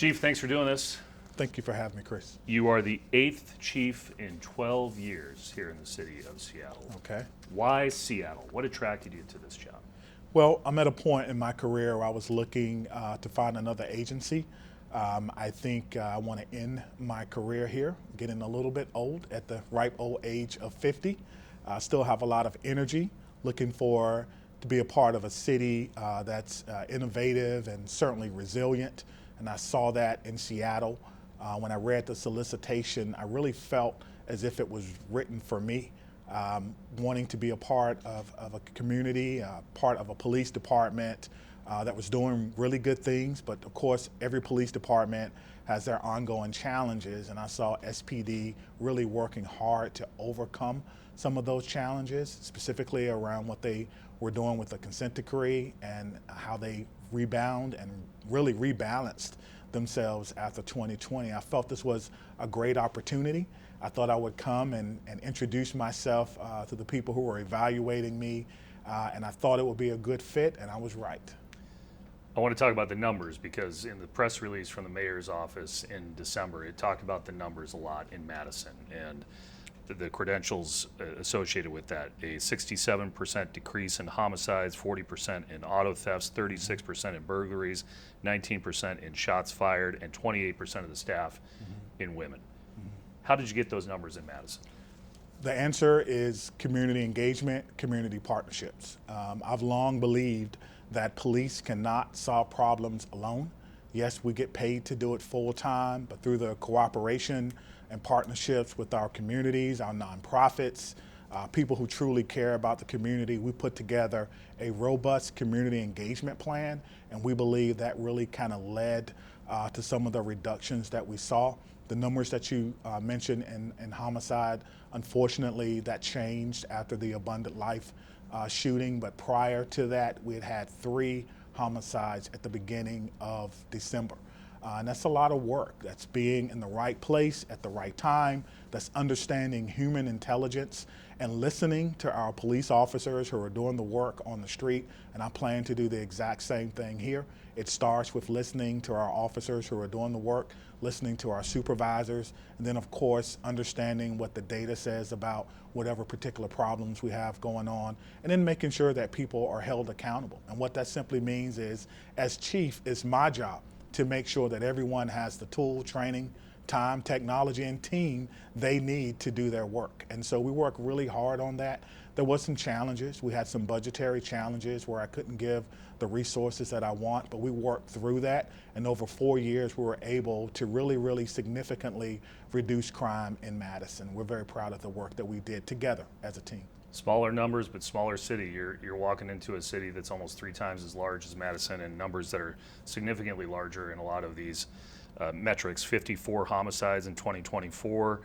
Chief, thanks for doing this. Thank you for having me, Chris. You are the 8th chief in 12 years here in the city of Seattle. Okay. Why Seattle? What attracted you to this job? Well, I'm at a point in my career where I was looking to find another agency. I think I want to end my career here, getting a little bit old at the ripe old age of 50. I still have a lot of energy, looking to be a part of a city that's innovative and certainly resilient. And I saw that in Seattle. When I read the solicitation, I really felt as if it was written for me, wanting to be a part of a community, part of a police department that was doing really good things. But of course, every police department has their ongoing challenges, and I saw SPD really working hard to overcome some of those challenges, specifically around what they were doing with the consent decree and how they rebound and really rebalanced themselves after 2020. I felt this was a great opportunity. I thought I would come and introduce myself to the people who were evaluating me, and I thought it would be a good fit, and I was right. I want to talk about the numbers because in the press release from the mayor's office in December, it talked about the numbers a lot in Madison and the credentials associated with that. A 67% decrease in homicides, 40% in auto thefts, 36% in burglaries, 19% in shots fired, and 28% of the staff in women. How did you get those numbers in Madison? The answer is community engagement, community partnerships. I've long believed that police cannot solve problems alone. Yes, we get paid to do it full time, but through the cooperation and partnerships with our communities, our nonprofits, people who truly care about the community, we put together a robust community engagement plan, and we believe that really kind of led to some of the reductions that we saw. The numbers that you mentioned in homicide, unfortunately, that changed after the Abundant Life shooting, but prior to that, we had 3 homicides at the beginning of December. And that's a lot of work. That's being in the right place at the right time. That's understanding human intelligence and listening to our police officers who are doing the work on the street. And I plan to do the exact same thing here. It starts with listening to our officers who are doing the work, listening to our supervisors, and then of course understanding what the data says about whatever particular problems we have going on, and then making sure that people are held accountable. And what that simply means is, as chief, it's my job to make sure that everyone has the tool, training, time, technology, and team they need to do their work. And so we work really hard on that. There was some challenges. We had some budgetary challenges where I couldn't give the resources that I want, but we worked through that. And over 4 years, we were able to really significantly reduce crime in Madison. We're very proud of the work that we did together as a team. Smaller numbers, but smaller city. You're walking into a city that's almost 3 times as large as Madison, and numbers that are significantly larger in a lot of these metrics. 54 homicides in 2024.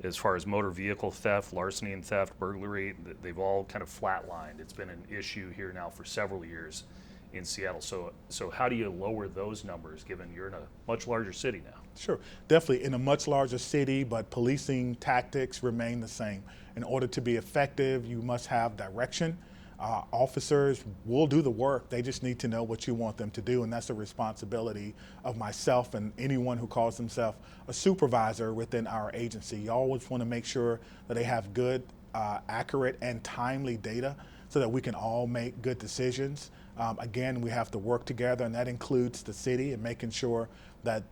As far as motor vehicle theft, larceny and theft, burglary, they've all kind of flatlined. It's been an issue here now for several years in Seattle. So how do you lower those numbers given you're in a much larger city now? Sure, definitely in a much larger city, but policing tactics remain the same. In order to be effective, you must have direction. Officers will do the work, they just need to know what you want them to do, and that's the responsibility of myself and anyone who calls themselves a supervisor within our agency. You always want to make sure that they have good, accurate, and timely data so that we can all make good decisions. Again, we have to work together, and that includes the city and making sure that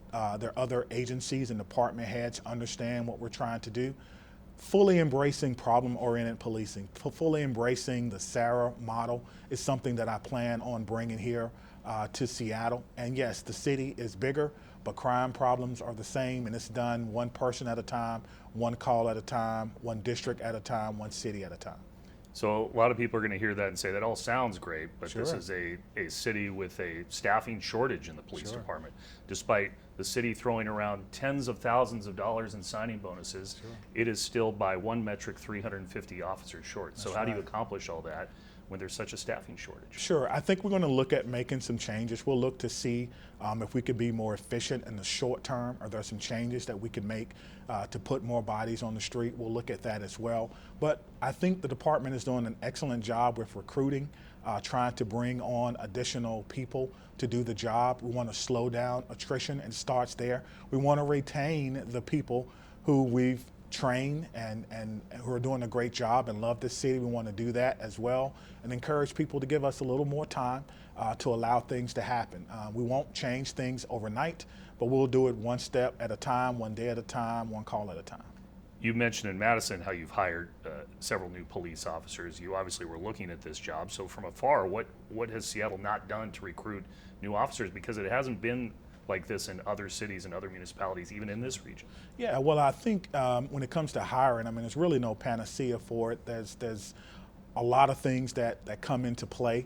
their other agencies and department heads understand what we're trying to do. Fully embracing problem-oriented policing, fully embracing the SARA model is something that I plan on bringing here to Seattle. And yes, the city is bigger, but crime problems are the same, and it's done one person at a time, one call at a time, one district at a time, one city at a time. So a lot of people are going to hear that and say that all sounds great, but Sure. This is a city with a staffing shortage in the police Sure. department. Despite the city throwing around tens of thousands of dollars in signing bonuses, Sure. it is still by one metric 350 officers short. So That's how do you right. accomplish all that when there's such a staffing shortage? Sure, I think we're going to look at making some changes. We'll look to see if we could be more efficient in the short term. Are there some changes that we can make to put more bodies on the street? We'll look at that as well. But I think the department is doing an excellent job with recruiting. trying to bring on additional people to do the job. We want to slow down attrition, and it starts there. We want to retain the people who we've trained and who are doing a great job and love this city. We want to do that as well, and encourage people to give us a little more time to allow things to happen. We won't change things overnight, but we'll do it one step at a time, one day at a time, one call at a time. You mentioned in Madison how you've hired several new police officers. You obviously were looking at this job. So from afar, what has Seattle not done to recruit new officers? Because it hasn't been like this in other cities and other municipalities, even in this region. Yeah, well, I think when it comes to hiring, I mean, there's really no panacea for it. There's a lot of things that come into play.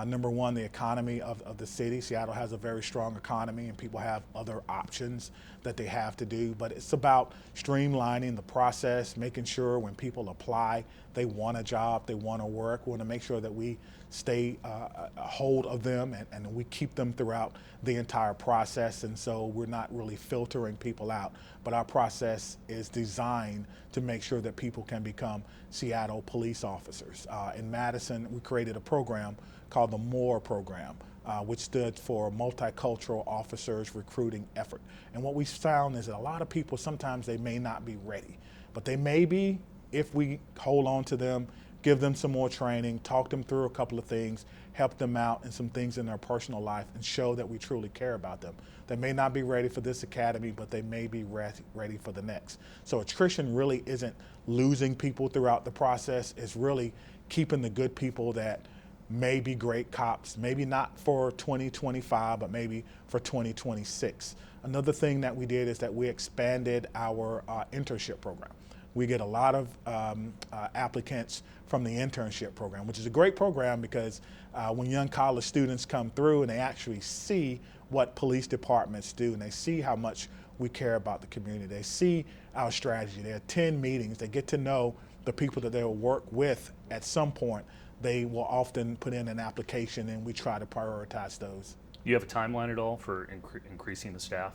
Number one, the economy of the city. Seattle has a very strong economy, and people have other options that they have to do. But it's about streamlining the process, making sure when people apply, they want a job, they want to work. We want to make sure that we stay a hold of them and we keep them throughout the entire process. And so we're not really filtering people out. But our process is designed to make sure that people can become Seattle police officers. In Madison, we created a program called the MORE program, which stood for Multicultural Officers Recruiting Effort. And what we found is that a lot of people, sometimes they may not be ready, but they may be if we hold on to them, give them some more training, talk them through a couple of things, help them out in some things in their personal life, and show that we truly care about them. They may not be ready for this academy, but they may be ready for the next. So attrition really isn't losing people throughout the process. It's really keeping the good people that may be great cops, maybe not for 2025, but maybe for 2026. Another thing that we did is that we expanded our internship program. We get a lot of applicants from the internship program, which is a great program because when young college students come through and they actually see what police departments do, and they see how much we care about the community, they see our strategy, they attend meetings, they get to know the people that they'll work with at some point, they will often put in an application, and we try to prioritize those. Do you have a timeline at all for increasing the staff?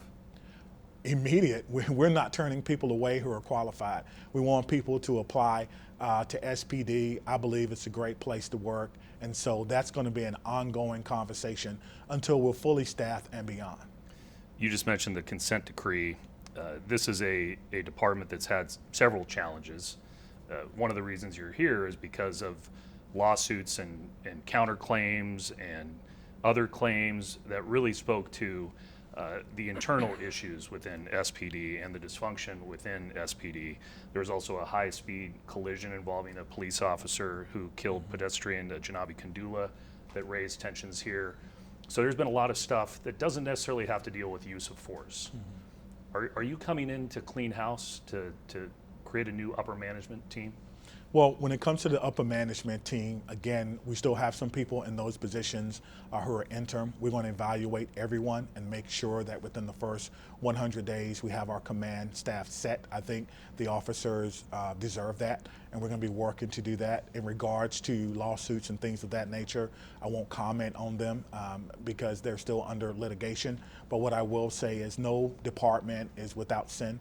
Immediate. We're not turning people away who are qualified. We want people to apply to SPD. I believe it's a great place to work, and so that's going to be an ongoing conversation until we're fully staffed and beyond. You just mentioned the consent decree. This is a department that's had several challenges. One of the reasons you're here is because of lawsuits and counterclaims and other claims that really spoke to the internal issues within SPD and the dysfunction within SPD. There was also a high-speed collision involving a police officer who killed pedestrian Janavi Kandula that raised tensions here. So there's been a lot of stuff that doesn't necessarily have to deal with use of force. Are you coming in to clean house, to create a new upper management team? Well, when it comes to the upper management team, again, we still have some people in those positions who are interim. We're going to evaluate everyone and make sure that within the first 100 days we have our command staff set. I think the officers deserve that, and we're going to be working to do that. In regards to lawsuits and things of that nature, I won't comment on them because they're still under litigation. But what I will say is no department is without sin.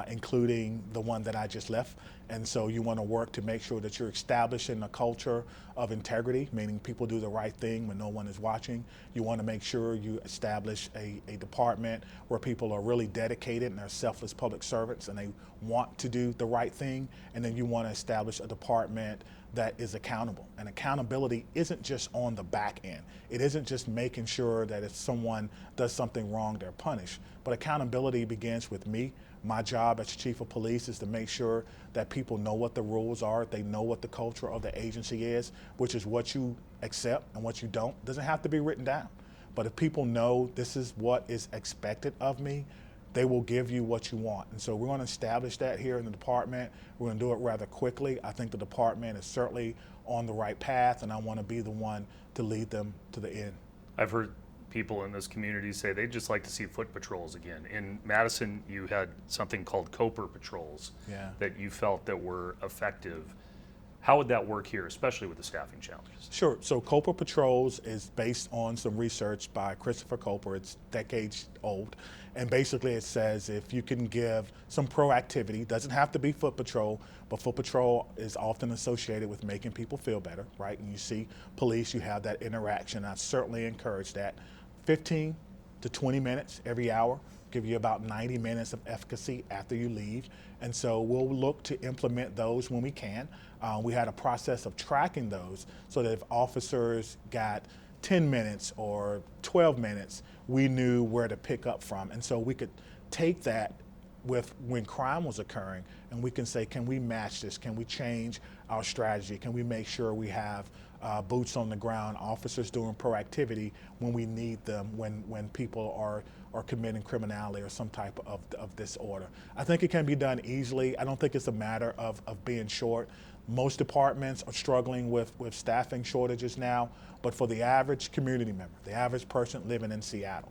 Including the one that I just left. And so you want to work to make sure that you're establishing a culture of integrity, meaning people do the right thing when no one is watching. You want to make sure you establish a department where people are really dedicated and they're selfless public servants and they want to do the right thing. And then you want to establish a department that is accountable. And accountability isn't just on the back end. It isn't just making sure that if someone does something wrong, they're punished. But accountability begins with me. My job as chief of police is to make sure that people know what the rules are, they know what the culture of the agency is, which is what you accept and what you don't. It doesn't have to be written down. But if people know this is what is expected of me, they will give you what you want. And so we're going to establish that here in the department. We're going to do it rather quickly. I think the department is certainly on the right path, and I want to be the one to lead them to the end. I've heard people in this community say they'd just like to see foot patrols again. In Madison, you had something called Cooper patrols that you felt that were effective. How would that work here, especially with the staffing challenges? Sure. So Cooper Patrols is based on some research by Christopher Cooper. It's decades old. And basically it says if you can give some proactivity, doesn't have to be foot patrol, but foot patrol is often associated with making people feel better, right? And you see police, you have that interaction. I certainly encourage that. 15 to 20 minutes every hour, give you about 90 minutes of efficacy after you leave. And so we'll look to implement those when we can. We had a process of tracking those so that if officers got 10 minutes or 12 minutes, we knew where to pick up from. And so we could take that with when crime was occurring and we can say, can we match this? Can we change our strategy? Can we make sure we have boots on the ground, officers doing proactivity when we need them, when people are committing criminality or some type of disorder. I think it can be done easily. I don't think it's a matter of being short. Most departments are struggling with staffing shortages now, but for the average community member, the average person living in Seattle,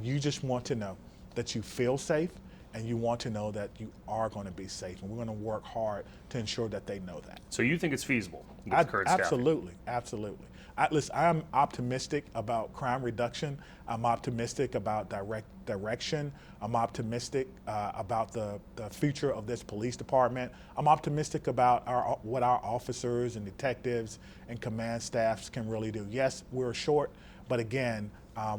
you just want to know that you feel safe and you want to know that you are going to be safe. And we're going to work hard to ensure that they know that. So you think it's feasible with current staffing? Absolutely, absolutely. Listen, I'm optimistic about crime reduction. I'm optimistic about direction. I'm optimistic about the future of this police department. I'm optimistic about what our officers and detectives and command staffs can really do. Yes, we're short, but again,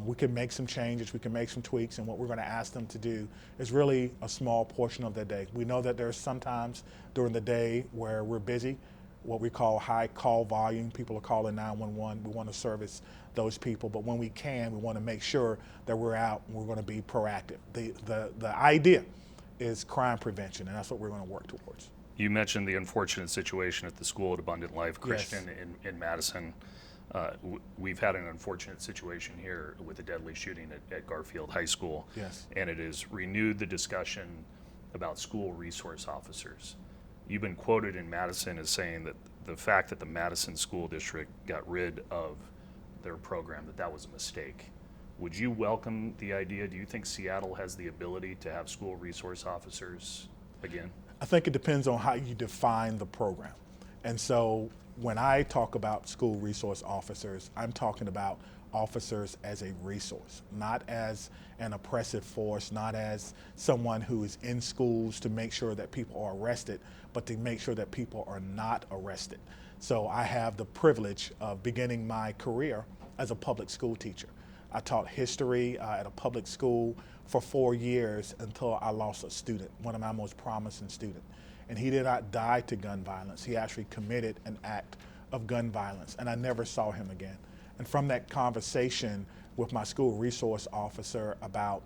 we can make some changes, we can make some tweaks, and what we're going to ask them to do is really a small portion of their day. We know that there's sometimes during the day where we're busy, what we call high call volume. People are calling 911. We want to service those people, but when we can, we want to make sure that we're out and we're going to be proactive. The idea is crime prevention, and that's what we're going to work towards. You mentioned the unfortunate situation at the school at Abundant Life Christian Yes. in Madison. We've had an unfortunate situation here with a deadly shooting at Garfield High School. Yes. And it has renewed the discussion about school resource officers. You've been quoted in Madison as saying that the fact that the Madison School District got rid of their program, that was a mistake. Would you welcome the idea? Do you think Seattle has the ability to have school resource officers again? I think it depends on how you define the program. And so when I talk about school resource officers, I'm talking about officers as a resource, not as an oppressive force, not as someone who is in schools to make sure that people are arrested, but to make sure that people are not arrested. So I have the privilege of beginning my career as a public school teacher. I taught history at a public school for 4 years until I lost a student, one of my most promising students. And he did not die to gun violence. He actually committed an act of gun violence, and I never saw him again. And from that conversation with my school resource officer about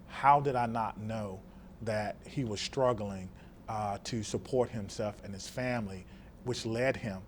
how did I not know that he was struggling to support himself and his family, which led him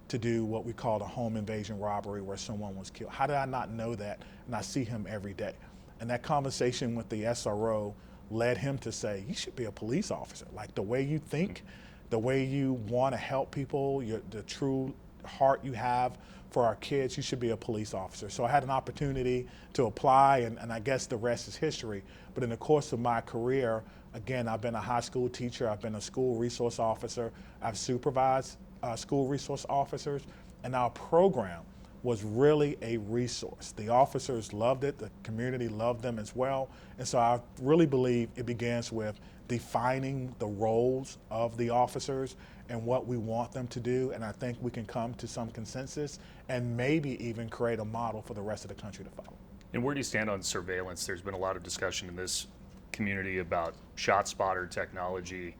to do what we call a home invasion robbery where someone was killed. How did I not know that? And I see him every day. And that conversation with the SRO led him to say, you should be a police officer. Like the way you think, the way you want to help people, the true heart you have for our kids, you should be a police officer. So I had an opportunity to apply, and I guess the rest is history. But in the course of my career, again, I've been a high school teacher, I've been a school resource officer, I've supervised school resource officers, and our program was really a resource. The officers loved it, the community loved them as well, and so I really believe it begins with defining the roles of the officers and what we want them to do, and I think we can come to some consensus and maybe even create a model for the rest of the country to follow. And where do you stand on surveillance? There's been a lot of discussion in this community about shot spotter technology.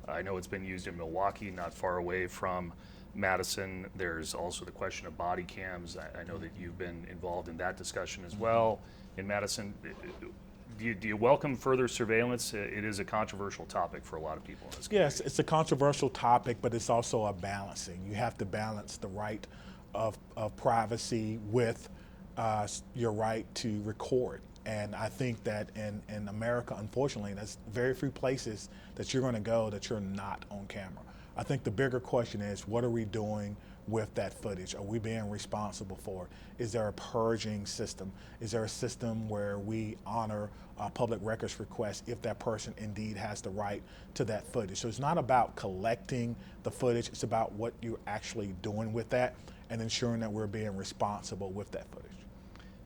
I know it's been used in Milwaukee, not far away from Madison. There's also the question of body cams. I know that you've been involved in that discussion as well in Madison. Do you welcome further surveillance? It is a controversial topic for a lot of people in this community. Yes, it's a controversial topic, but it's also a balancing. You have to balance the right of privacy with your right to record. And I think that in America, unfortunately, there's very few places that you're going to go that you're not on camera. I think the bigger question is, what are we doing with that footage? Are we being responsible for it? Is there a purging system? Is there a system where we honor public records requests if that person indeed has the right to that footage? So it's not about collecting the footage, it's about what you're actually doing with that and ensuring that we're being responsible with that footage.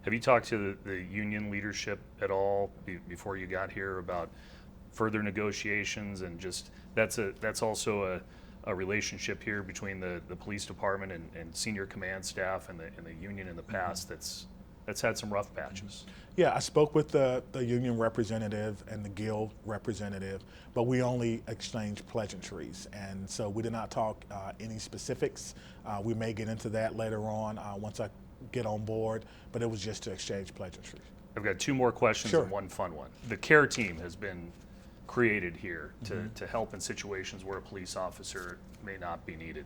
Have you talked to the union leadership at all before you got here about further negotiations, and just that's also a relationship here between the police department and senior command staff and the union in the past that's had some rough patches? Yeah, I spoke with the union representative and the guild representative, but we only exchanged pleasantries, and so we did not talk any specifics. We may get into that later on once I get on board, but it was just to exchange pleasantries. I've got two more questions Sure. and one fun one. The CARE team has been created here to help in situations where a police officer may not be needed.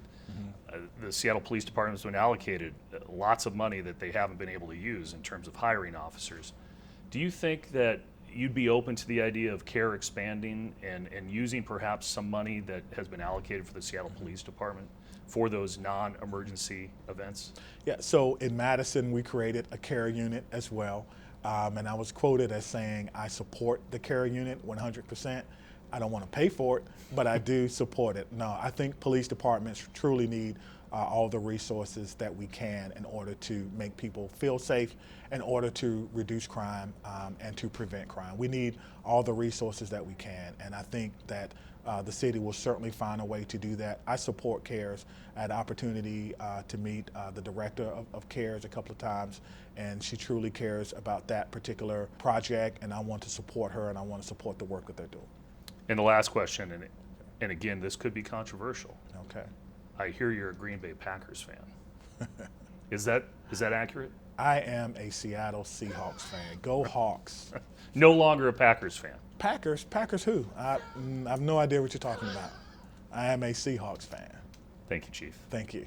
The Seattle Police Department has been allocated lots of money that they haven't been able to use in terms of hiring officers. Do you think that you'd be open to the idea of CARE expanding and using perhaps some money that has been allocated for the Seattle Police Department for those non-emergency events? Yeah, so in Madison, we created a CARE unit as well. And I was quoted as saying, I support the CARE unit 100%. I don't want to pay for it, but I do support it. No, I think police departments truly need all the resources that we can in order to make people feel safe, in order to reduce crime and to prevent crime. We need all the resources that we can, and I think that the city will certainly find a way to do that. I support CARES. I had opportunity to meet the director of CARES a couple of times, and she truly cares about that particular project, and I want to support her and I want to support the work that they're doing. And the last question, and again, this could be controversial. Okay. I hear you're a Green Bay Packers fan. Is that accurate? I am a Seattle Seahawks fan. Go Hawks. No longer a Packers fan. Packers who? I have no idea what you're talking about. I am a Seahawks fan. Thank you, Chief. Thank you.